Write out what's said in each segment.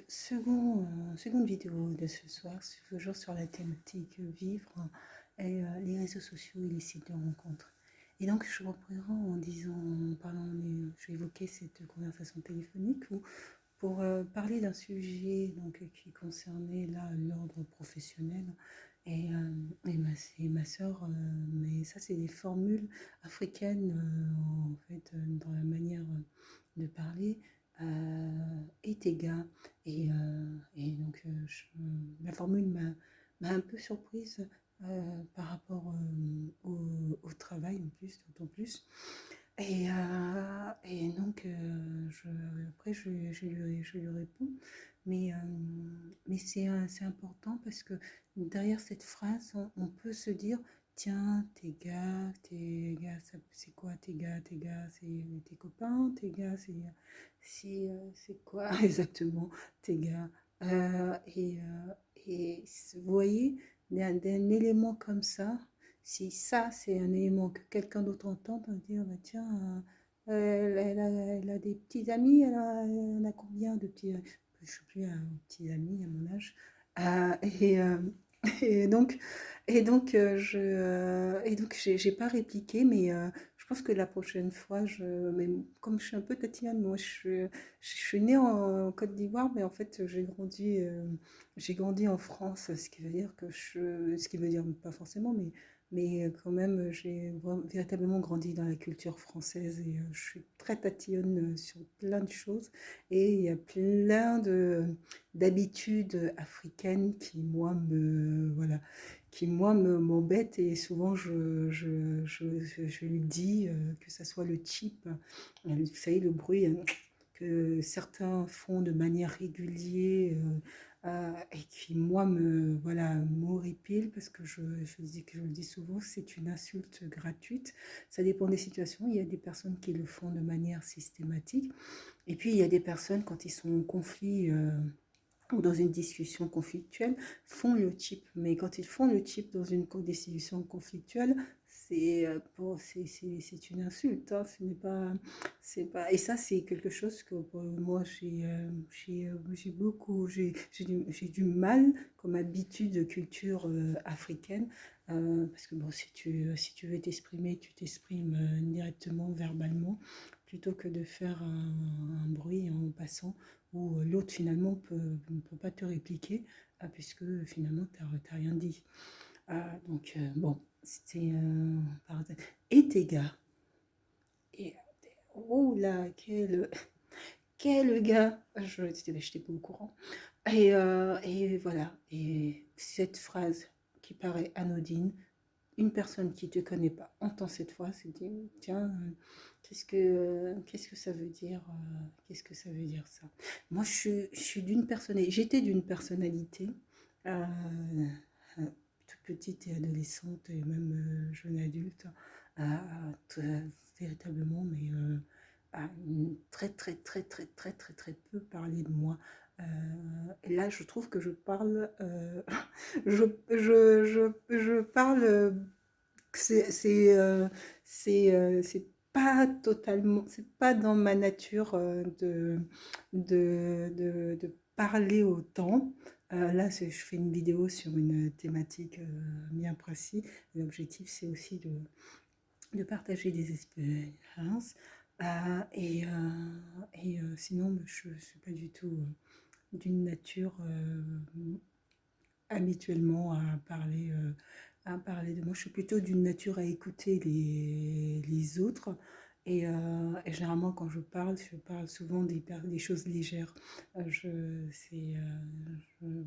Seconde vidéo de ce soir, toujours sur la thématique vivre et les réseaux sociaux et les sites de rencontres. Et donc, je reprends en disant, je vais évoquer cette conversation téléphonique pour parler d'un sujet qui concernait là l'ordre professionnel et ma sœur, mais ça c'est des formules africaines en fait dans la manière de parler est égal la formule m'a un peu surprise par rapport au travail en plus, d'autant plus. Et donc, après, je lui réponds, mais, euh, mais c'est important parce que derrière cette phrase, on peut se dire, tiens, tes gars, c'est quoi tes gars, c'est tes copains, tes gars, c'est quoi exactement tes gars. Et vous voyez, d'un élément comme ça, si ça, c'est un élément que quelqu'un d'autre entend, on va dire, bah, tiens, elle a des petits amis, elle a combien de petits, je ne sais plus, petits amis à mon âge. Euh, et, euh, et donc, et donc j'ai pas répliqué, mais je pense que la prochaine fois, mais comme je suis un peu tatillonne, je suis née en Côte d'Ivoire, mais en fait, j'ai grandi en France, ce qui veut dire ce qui veut dire pas forcément, mais quand même, véritablement grandi dans la culture française et je suis très tatillonne sur plein de choses et il y a plein d'habitudes africaines voilà, m'embêtent et souvent je lui dis que ça soit le chip, vous savez, le bruit que certains font de manière régulière et qui, moi, voilà, m'horripile parce que je le dis souvent, c'est une insulte gratuite. Ça dépend des situations. Il y a des personnes qui le font de manière systématique. Et puis, il y a des personnes, quand ils sont en conflit ou dans une discussion conflictuelle, font le type. Mais quand ils font le type dans une discussion conflictuelle, c'est une insulte. Hein. C'est pas, et ça, c'est quelque chose que moi, j'ai du mal comme habitude de culture africaine. Parce que bon, si tu veux t'exprimer, tu t'exprimes directement, verbalement, plutôt que de faire un bruit en passant où l'autre finalement ne peut pas te répliquer puisque finalement tu n'as rien dit. Bon, c'était et tes gars. Et, oh là, quel gars. Je n'étais pas au courant. Et voilà. Et cette phrase qui paraît anodine, une personne qui ne te connaît pas entend cette phrase et dit tiens, qu'est-ce que ça veut dire qu'est-ce que ça veut dire ça. Moi je suis d'une personnalité, j'étais d'une personnalité euh, euh, toute petite et adolescente et même jeune adulte véritablement mais très très très très très très très peu parler de moi. Et là je trouve que je parle je parle c'est c'est pas totalement, c'est pas dans ma nature de parler autant. Là, je fais une vidéo sur une thématique bien précise. L'objectif, c'est aussi de partager des expériences. Sinon, je ne suis pas du tout d'une nature habituellement à parler de moi. Je suis plutôt d'une nature à écouter les autres. Et généralement, quand je parle souvent des choses légères.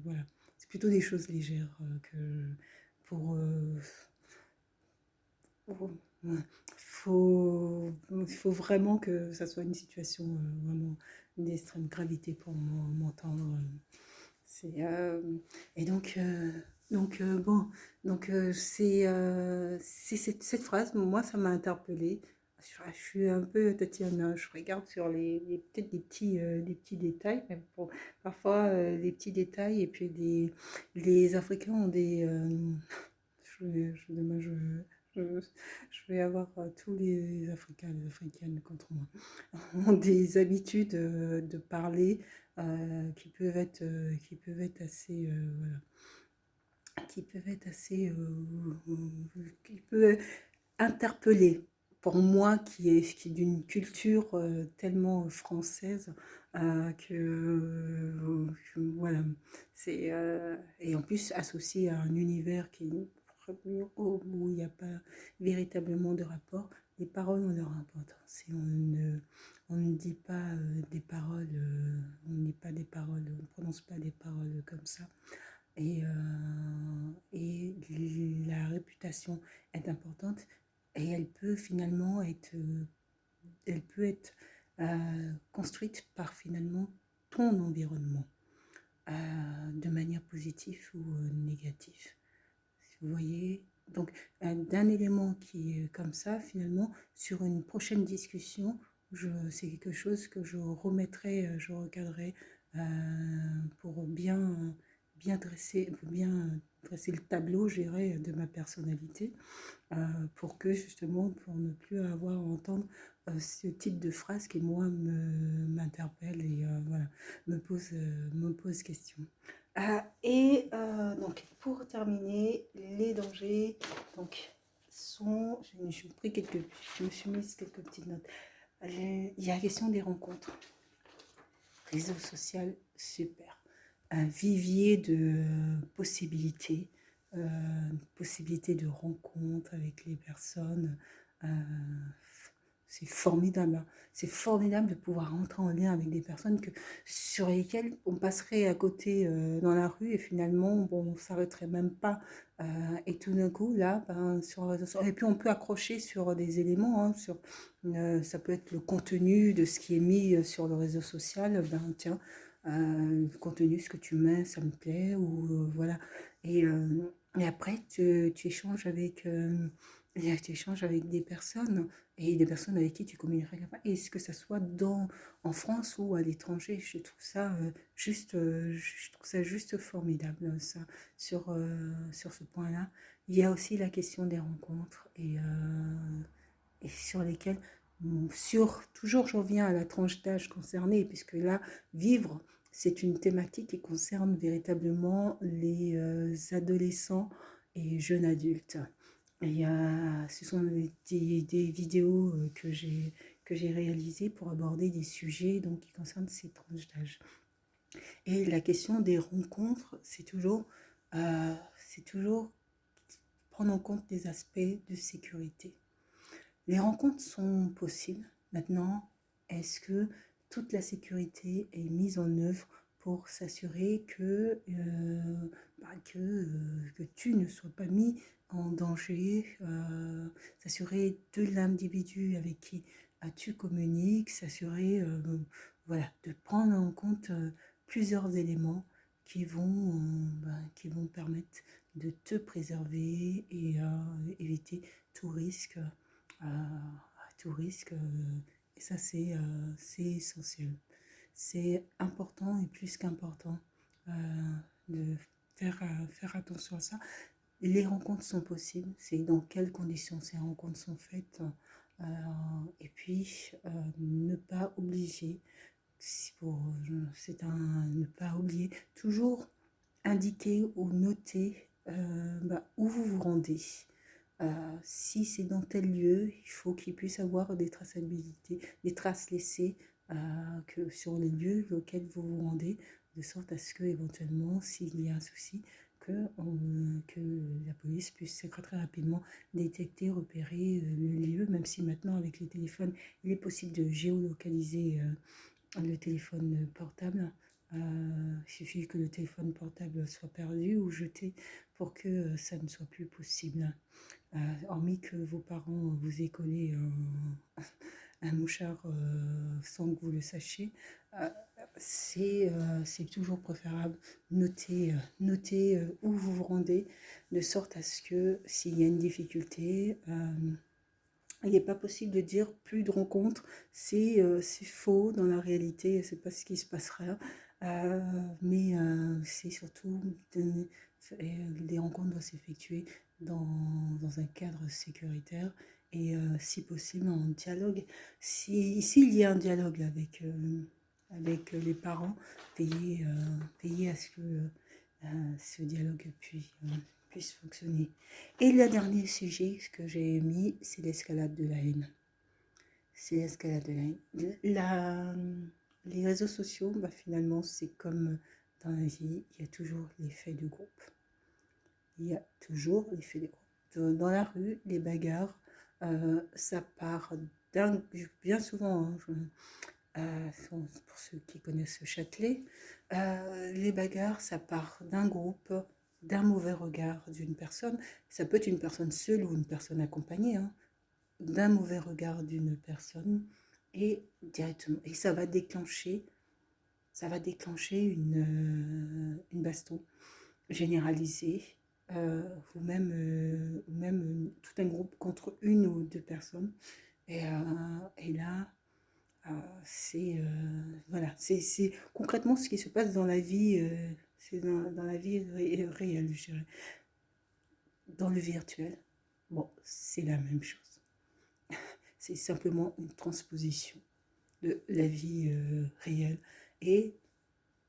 Voilà. C'est plutôt des choses légères pour, euh, pour- ouais. Il faut vraiment que ça soit une situation vraiment d'extrême gravité pour m'entendre. C'est, et bon, c'est cette phrase, moi, ça m'a interpellée. Je suis un peu tatillonne, hein. Je regarde sur peut-être des petits détails, mais bon, parfois les petits détails, et puis les Africains ont demain, je- je vais avoir tous les Africains, les Africaines contre moi, ont des habitudes de parler qui peuvent être assez, voilà, qui peuvent être assez, qui peuvent interpeller. Pour moi qui est d'une culture tellement française voilà, et en plus associé à un univers où il n'y a pas véritablement de rapport, les paroles ont leur importance. Et on ne dit pas des paroles, on ne dit pas des paroles, on ne prononce pas des paroles comme ça. Et la réputation est importante et elle peut être construite par finalement ton environnement de manière positive ou négative. Vous voyez? Donc, d'un élément qui est comme ça, finalement, sur une prochaine discussion, c'est quelque chose que je remettrai, je regarderai pour bien dresser le tableau, je dirais, de ma personnalité, pour que justement, pour ne plus avoir à entendre ce type de phrase qui, moi, m'interpelle et voilà, me pose question. Donc, pour terminer, les dangers donc, je me suis mis quelques petites notes. Il y a la question des rencontres. Réseau social, super. Un vivier de possibilités de rencontres avec les personnes. Euh, c'est formidable, hein. C'est formidable de pouvoir rentrer en lien avec des personnes sur lesquelles on passerait à côté dans la rue et finalement, bon, on ne s'arrêterait même pas. Et tout d'un coup, là, ben, et puis on peut accrocher sur des éléments, hein, ça peut être le contenu de ce qui est mis sur le réseau social. Ben, tiens, le contenu, ce que tu mets, ça me plaît, ou voilà. Et après, tu échanges avec des personnes et des personnes avec qui tu communiquerais pas. Est-ce que ça soit en France ou à l'étranger? Je trouve ça juste formidable, ça, sur ce point-là. Il y a aussi la question des rencontres et sur lesquelles, toujours je reviens à la tranche d'âge concernée, puisque là, vivre, c'est une thématique qui concerne véritablement les adolescents et jeunes adultes. Ce sont des vidéos que j'ai réalisées pour aborder des sujets donc, qui concernent ces tranches d'âge. Et la question des rencontres, c'est toujours prendre en compte des aspects de sécurité. Les rencontres sont possibles. Maintenant, est-ce que toute la sécurité est mise en œuvre pour s'assurer que tu ne sois pas mis en danger, s'assurer de l'individu avec qui tu communiques, s'assurer voilà, de prendre en compte plusieurs éléments qui vont permettre de te préserver et éviter tout risque à tout risque. Et ça, c'est essentiel. C'est important et plus qu'important de faire attention à ça. Les rencontres sont possibles, c'est dans quelles conditions ces rencontres sont faites. euh, et puis, ne pas obliger, ne pas oublier, toujours indiquer ou noter où vous vous rendez. Si c'est dans tel lieu, il faut qu'il puisse avoir des traçabilités, des traces laissées sur les lieux auxquels vous vous rendez, de sorte à ce que éventuellement, s'il y a un souci, que la police puisse très rapidement détecter, repérer le lieu, même si maintenant avec les téléphones, il est possible de géolocaliser le téléphone portable. Il suffit que le téléphone portable soit perdu ou jeté pour que ça ne soit plus possible. Hormis que vos parents vous aient collé un mouchard sans que vous le sachiez, c'est toujours préférable. Notez où vous vous rendez, de sorte à ce que s'il y a une difficulté, il n'est pas possible de dire plus de rencontres, c'est faux dans la réalité, c'est pas ce qui se passera. Mais c'est surtout des rencontres doivent s'effectuer dans un cadre sécuritaire et si possible en dialogue. S'il y a un dialogue avec les parents, veiller à ce que ce dialogue puisse fonctionner. Et le dernier sujet que j'ai mis, c'est l'escalade de la haine. C'est l'escalade de la haine. Les réseaux sociaux, bah, finalement, c'est comme dans la vie, il y a toujours l'effet de groupe. Il y a toujours l'effet de groupe. Dans la rue, les bagarres, ça part d'un... Bien souvent, pour ceux qui connaissent Châtelet, les bagarres, ça part d'un groupe, d'un mauvais regard d'une personne. Ça peut être une personne seule ou une personne accompagnée, hein, d'un mauvais regard d'une personne et directement. Et ça va déclencher une baston généralisée ou même tout un groupe contre une ou deux personnes. Et là, c'est voilà, c'est concrètement ce qui se passe dans la vie, c'est dans la vie réelle, je dirais. Dans le virtuel, bon, c'est la même chose. C'est simplement une transposition de la vie réelle et,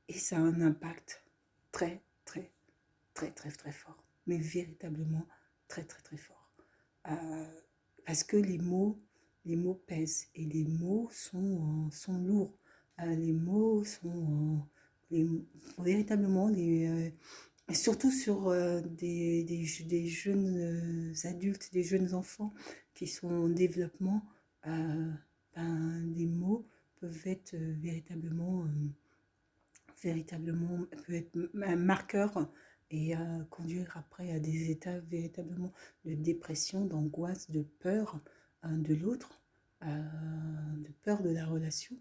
et ça a un impact très, très, très, très, très fort. Mais véritablement très, très, très fort. Euh, Parce que les mots pèsent et les mots sont lourds. Les mots sont véritablement surtout sur des jeunes adultes, des jeunes enfants qui sont en développement, les mots peuvent être véritablement peut être un marqueur et conduire après à des états véritablement de dépression, d'angoisse, de peur de l'autre, de peur de la relation,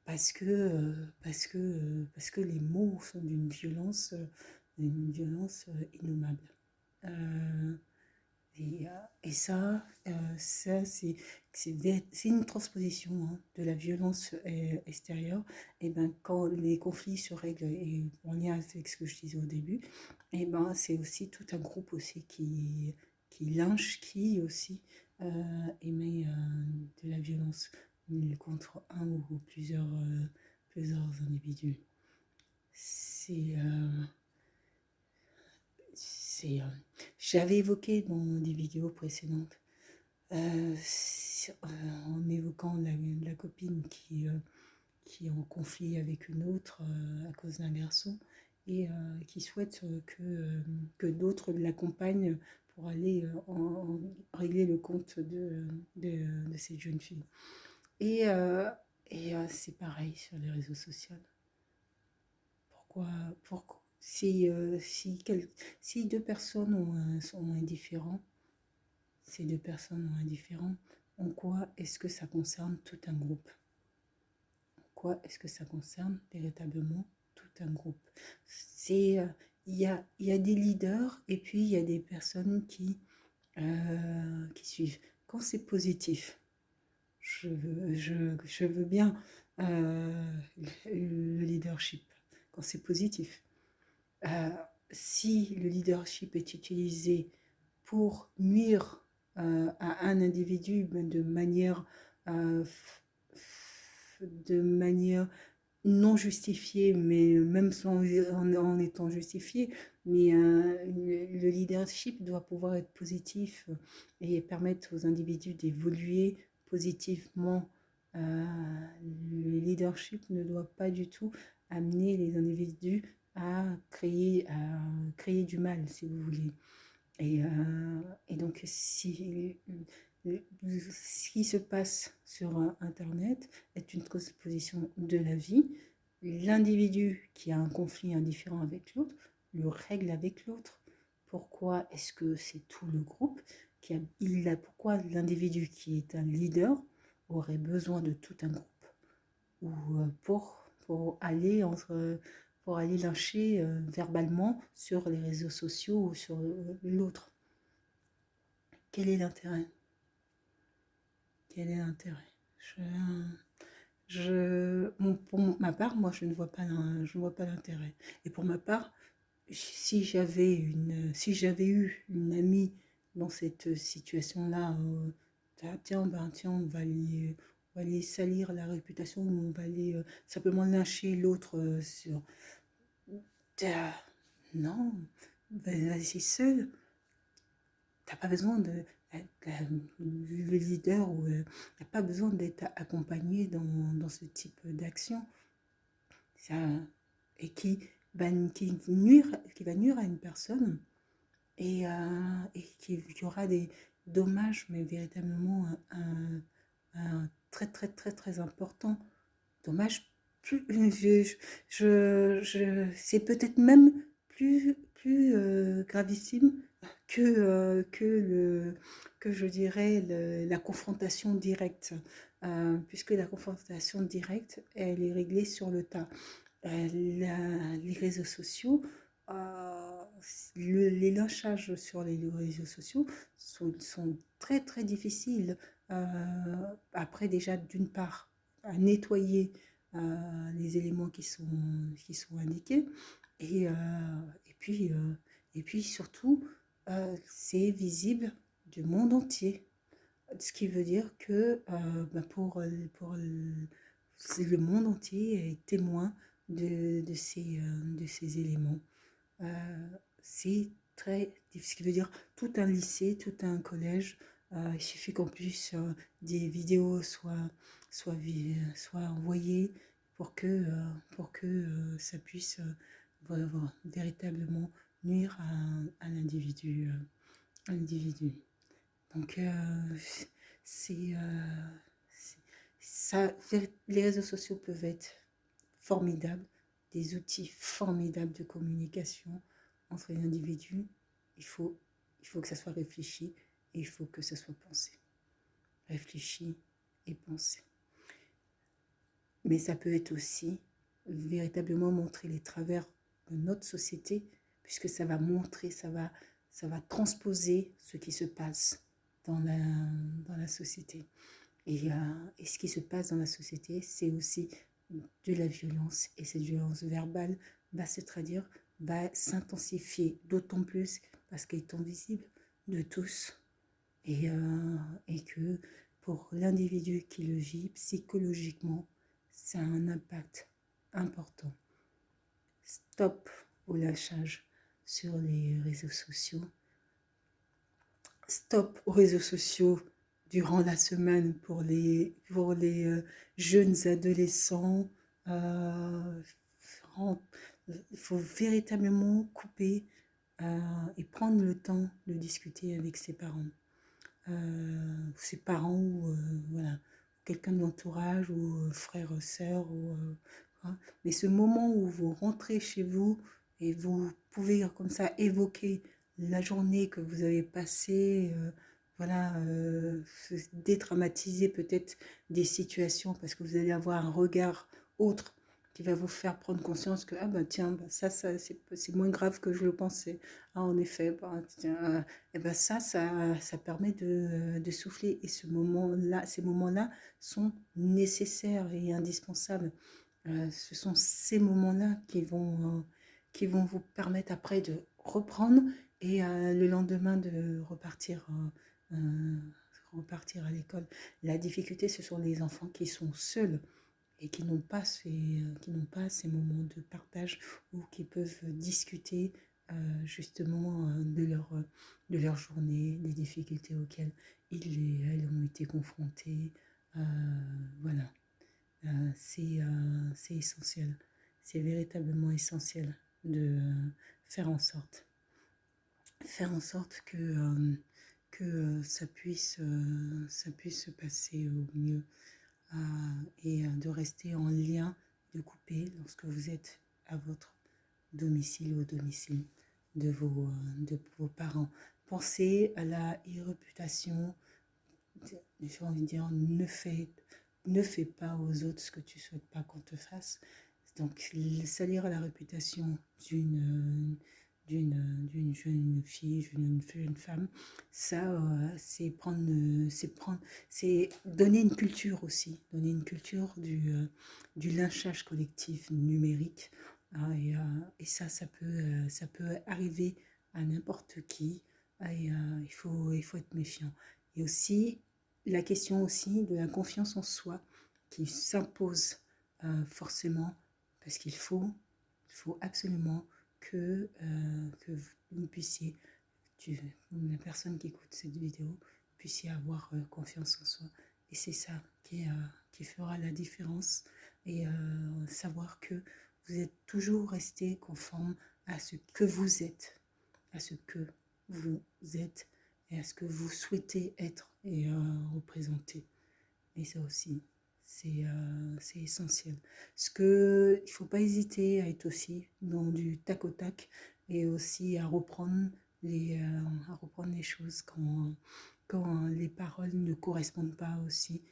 parce que les mots sont d'une violence innommable. Euh, et ça, c'est une transposition hein, de la violence extérieure. Et ben, quand les conflits se règlent, et en lien avec ce que je disais au début, et ben, c'est aussi tout un groupe aussi qui lynche, qui aussi émet de la violence contre un ou plusieurs individus. C'est... J'avais évoqué dans des vidéos précédentes en évoquant la copine qui est en conflit avec une autre à cause d'un garçon et qui souhaite que d'autres l'accompagnent pour aller régler le compte de cette jeune fille. Et, euh, c'est pareil sur les réseaux sociaux. Pourquoi si deux personnes sont indifférents, ces deux personnes ont indifférents, en quoi est-ce que ça concerne tout un groupe? En quoi est-ce que ça concerne véritablement tout un groupe? C'est, il y a des leaders et puis il y a des personnes qui suivent. Quand c'est positif, je veux bien le leadership. Quand c'est positif. Euh, Si le leadership est utilisé pour nuire à un individu euh, de manière non justifiée, mais même sans, en étant justifié, mais le leadership doit pouvoir être positif et permettre aux individus d'évoluer positivement. Le leadership ne doit pas du tout amener les individus à créer du mal, si vous voulez. Et donc, ce qui se passe sur Internet est une transposition de la vie. L'individu qui a un conflit indifférent avec l'autre le règle avec l'autre. Pourquoi est-ce que c'est tout le groupe pourquoi l'individu qui est un leader aurait besoin de tout un groupe ou pour aller lyncher verbalement sur les réseaux sociaux ou sur l'autre. Quel est l'intérêt? Quel est l'intérêt? Pour ma part, moi, je ne vois pas l'intérêt. Et pour ma part, si j'avais eu une amie dans cette situation-là, tiens, on va aller salir la réputation, ou on va aller simplement lyncher l'autre sur... Euh, non, vas-y seul. T'as pas besoin le leader, ou t'as pas besoin d'être accompagné dans ce type d'action. Ça, et qui va nuire à une personne, et qui y aura des dommages, mais véritablement très très très très important. Dommage, plus, c'est peut-être même plus gravissime que je dirais la confrontation directe. Puisque la confrontation directe, elle est réglée sur le tas. Les réseaux sociaux, euh, les lynchages sur les réseaux sociaux sont très très difficiles. Après, déjà, d'une part, à nettoyer les éléments qui sont indiqués, et, et puis surtout, c'est visible du monde entier. Ce qui veut dire que le monde entier est témoin de ces éléments. Euh, c'est très difficile. Ce qui veut dire tout un lycée, tout un collège. Il suffit qu'en plus des vidéos soient envoyées pour que ça puisse véritablement nuire à l'individu. Individu. Donc, c'est, ça, les réseaux sociaux peuvent être formidables, des outils formidables de communication entre les individus. Il faut, il faut que ça soit réfléchi, et il faut que ça soit pensé. Réfléchi et pensé. Mais ça peut être aussi véritablement montrer les travers de notre société, puisque ça va montrer, ça va transposer ce qui se passe dans la société. Et ce qui se passe dans la société, c'est aussi de la violence. Et cette violence verbale va se traduire, va s'intensifier d'autant plus parce qu'elle est visible de tous. Et que pour l'individu qui le vit psychologiquement, ça a un impact important. Stop au lâchage sur les réseaux sociaux. Stop aux réseaux sociaux durant la semaine pour les jeunes adolescents. Euh, il faut véritablement couper et prendre le temps de discuter avec ses parents ou voilà, quelqu'un de l'entourage, ou frère, sœur, ou hein. Mais ce moment où vous rentrez chez vous et vous pouvez comme ça évoquer la journée que vous avez passée, voilà, dédramatiser peut-être des situations, parce que vous allez avoir un regard autre qui va vous faire prendre conscience que ah bah tiens, bah c'est moins grave que je le pensais. Ah, en effet, bah, tiens, et ben ça permet de souffler. Et ces moments-là sont nécessaires et indispensables. Ce sont ces moments-là qui vont vous permettre après de reprendre, et le lendemain de repartir à l'école. La difficulté, ce sont les enfants qui sont seuls et qui n'ont pas ces moments de partage où qui peuvent discuter justement de leur journée, des difficultés auxquelles elles ont été confrontées. Euh, voilà. C'est essentiel. C'est véritablement essentiel de faire en sorte que ça puisse se passer au mieux, et de rester en lien, de couper lorsque vous êtes à votre domicile ou au domicile de vos parents. Pensez à la réputation. J'ai envie de dire, ne fais pas aux autres ce que tu ne souhaites pas qu'on te fasse. Donc, salir la réputation d'une jeune fille, d'une jeune femme, ça, c'est donner une culture aussi, donner une culture du lynchage collectif numérique. Et ça peut arriver à n'importe qui. Il faut être méfiant. Et aussi, la question aussi de la confiance en soi qui s'impose forcément parce il faut absolument que vous puissiez, la personne qui écoute cette vidéo, puissiez avoir confiance en soi. Et c'est ça qui fera la différence et savoir que vous êtes toujours resté conforme à ce que vous êtes, à ce que vous êtes et à ce que vous souhaitez être et représenter. Et ça aussi, c'est essentiel. Il ne faut pas hésiter à être aussi dans du tac au tac et aussi à reprendre les choses quand les paroles ne correspondent pas aussi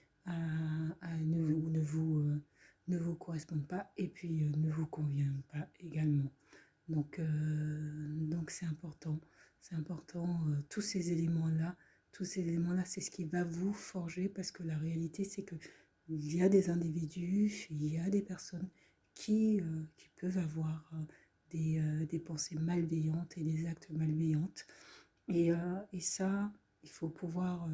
ne vous correspondent pas et puis ne vous conviennent pas également. Donc c'est important, tous ces éléments-là, c'est ce qui va vous forger parce que la réalité, c'est que il y a des individus, il y a des personnes qui peuvent avoir des pensées malveillantes et des actes malveillants. Et ça, il faut pouvoir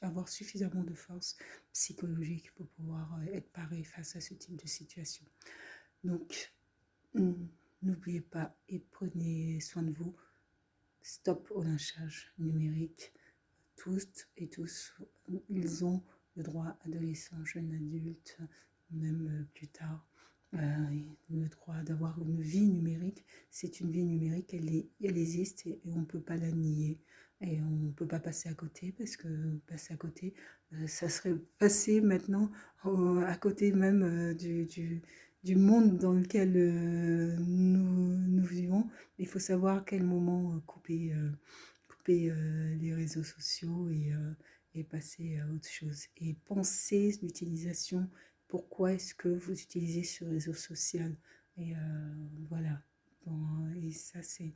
avoir suffisamment de force psychologique pour pouvoir être paré face à ce type de situation. Donc, n'oubliez pas et prenez soin de vous. Stop au lynchage numérique. Toutes et tous, ils ont le droit, adolescents, jeunes adultes, même plus tard, le droit d'avoir une vie numérique. C'est une vie numérique, elle existe et on ne peut pas la nier. Et on ne peut pas passer à côté parce que passer à côté, ça serait passer maintenant à côté même du monde dans lequel nous vivons. Il faut savoir à quel moment couper les réseaux sociaux et passer à autre chose. Et pensez l'utilisation, pourquoi est-ce que vous utilisez ce réseau social. Et voilà. Bon, et ça, c'est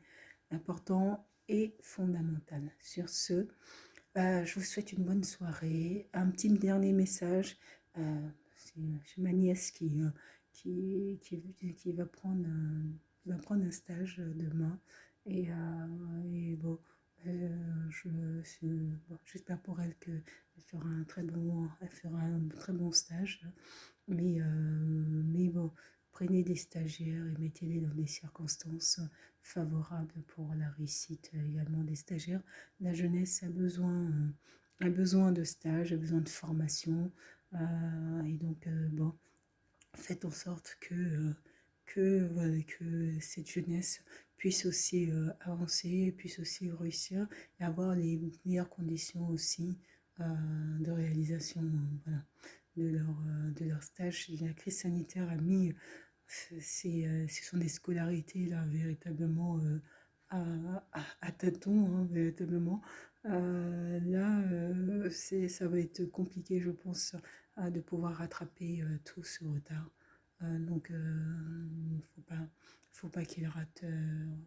important et fondamental. Sur ce, je vous souhaite une bonne soirée. Un petit dernier message. C'est ma nièce qui va prendre un stage demain. Et bon, bon, j'espère pour elle qu'elle fera elle fera un très bon stage. Mais bon, prenez des stagiaires et mettez-les dans des circonstances favorables pour la réussite également des stagiaires. La jeunesse a besoin de stages, a besoin de formation. Et donc, bon, faites en sorte voilà, que cette jeunesse puisse aussi avancer, puisse aussi réussir et avoir les meilleures conditions aussi de réalisation voilà, de leur stage. La crise sanitaire a mis ce sont des scolarités là véritablement à tâtons, hein, véritablement. Ça va être compliqué, je pense, de pouvoir rattraper tout ce retard. Donc, faut pas qu'ils ratent,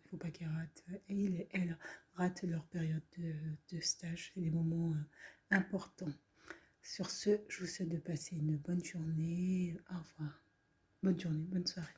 faut pas qu'ils ratent, et ils et elles ratent leur période de stage. C'est des moments importants. Sur ce, je vous souhaite de passer une bonne journée. Au revoir. Bonne journée, bonne soirée.